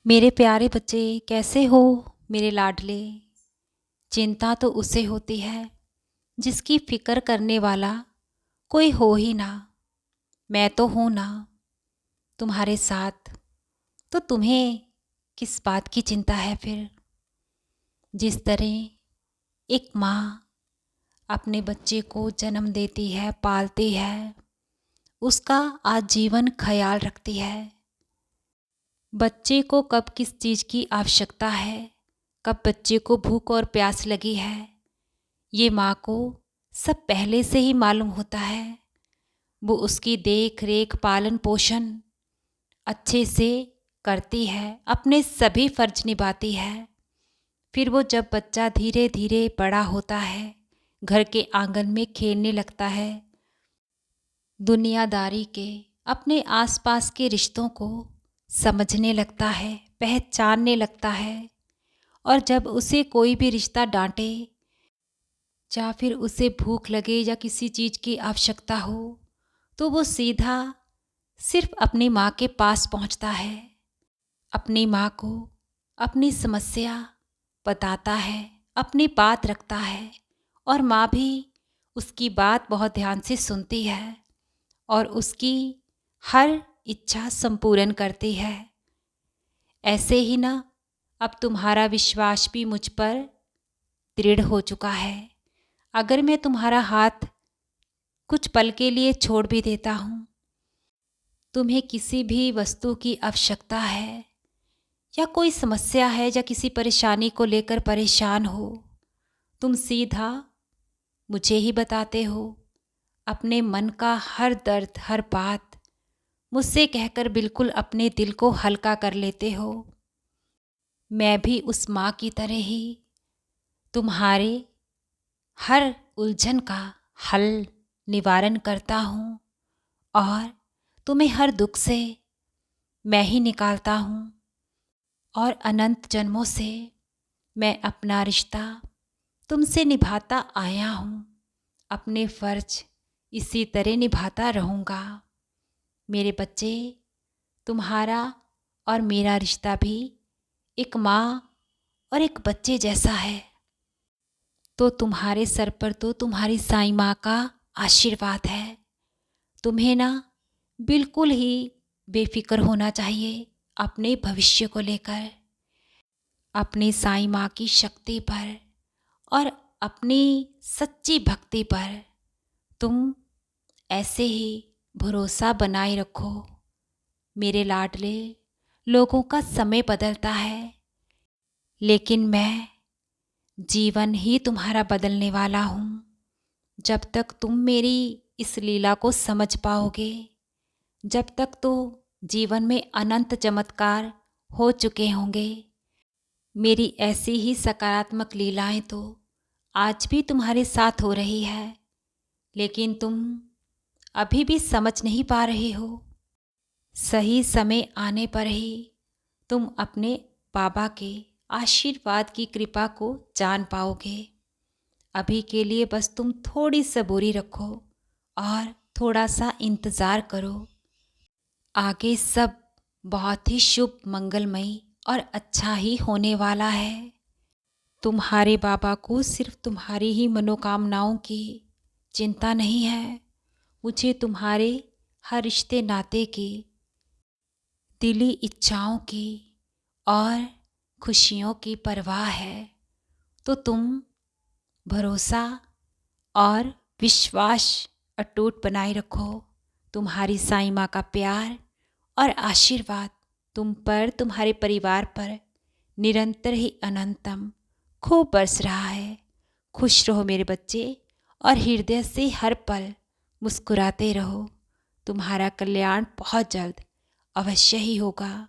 मेरे प्यारे बच्चे, कैसे हो मेरे लाडले। चिंता तो उसे होती है जिसकी फिक्र करने वाला कोई हो ही ना। मैं तो हूँ ना तुम्हारे साथ। तो तुम्हें किस बात की चिंता है फिर। जिस तरह एक माँ अपने बच्चे को जन्म देती है, पालती है, उसका आजीवन ख्याल रखती है। बच्चे को कब किस चीज़ की आवश्यकता है, कब बच्चे को भूख और प्यास लगी है, ये माँ को सब पहले से ही मालूम होता है। वो उसकी देख रेख, पालन पोषण अच्छे से करती है, अपने सभी फर्ज निभाती है। फिर वो जब बच्चा धीरे धीरे बड़ा होता है, घर के आंगन में खेलने लगता है, दुनियादारी के अपने आसपास के रिश्तों को समझने लगता है, पहचानने लगता है, और जब उसे कोई भी रिश्ता डांटे या फिर उसे भूख लगे या किसी चीज़ की आवश्यकता हो, तो वो सीधा सिर्फ अपनी माँ के पास पहुँचता है, अपनी माँ को अपनी समस्या बताता है, अपनी बात रखता है, और माँ भी उसकी बात बहुत ध्यान से सुनती है और उसकी हर इच्छा संपूर्ण करती है। ऐसे ही ना अब तुम्हारा विश्वास भी मुझ पर दृढ़ हो चुका है। अगर मैं तुम्हारा हाथ कुछ पल के लिए छोड़ भी देता हूँ, तुम्हें किसी भी वस्तु की आवश्यकता है या कोई समस्या है या किसी परेशानी को लेकर परेशान हो, तुम सीधा मुझे ही बताते हो। अपने मन का हर दर्द, हर बात मुझसे कहकर बिल्कुल अपने दिल को हल्का कर लेते हो। मैं भी उस माँ की तरह ही तुम्हारे हर उलझन का हल निवारण करता हूँ, और तुम्हें हर दुख से मैं ही निकालता हूँ। और अनंत जन्मों से मैं अपना रिश्ता तुमसे निभाता आया हूँ, अपने फर्ज इसी तरह निभाता रहूँगा। मेरे बच्चे, तुम्हारा और मेरा रिश्ता भी एक माँ और एक बच्चे जैसा है। तो तुम्हारे सर पर तो तुम्हारी साईं माँ का आशीर्वाद है। तुम्हें ना बिल्कुल ही बेफिक्र होना चाहिए अपने भविष्य को लेकर, अपनी साईं माँ की शक्ति पर और अपनी सच्ची भक्ति पर तुम ऐसे ही भरोसा बनाए रखो। मेरे लाडले, लोगों का समय बदलता है, लेकिन मैं जीवन ही तुम्हारा बदलने वाला हूँ। जब तक तुम मेरी इस लीला को समझ पाओगे, जब तक तो जीवन में अनंत चमत्कार हो चुके होंगे। मेरी ऐसी ही सकारात्मक लीलाएं तो आज भी तुम्हारे साथ हो रही है, लेकिन तुम अभी भी समझ नहीं पा रहे हो। सही समय आने पर ही तुम अपने बाबा के आशीर्वाद की कृपा को जान पाओगे। अभी के लिए बस तुम थोड़ी सबूरी रखो और थोड़ा सा इंतज़ार करो। आगे सब बहुत ही शुभ, मंगलमयी और अच्छा ही होने वाला है। तुम्हारे बाबा को सिर्फ तुम्हारी ही मनोकामनाओं की चिंता नहीं है, मुझे तुम्हारे हर रिश्ते नाते की, दिली इच्छाओं की और खुशियों की परवाह है। तो तुम भरोसा और विश्वास अटूट बनाए रखो। तुम्हारी साईं माँ का प्यार और आशीर्वाद तुम पर, तुम्हारे परिवार पर निरंतर ही अनंतम खूब बरस रहा है। खुश रहो मेरे बच्चे, और हृदय से हर पल मुस्कुराते रहो। तुम्हारा कल्याण बहुत जल्द अवश्य ही होगा।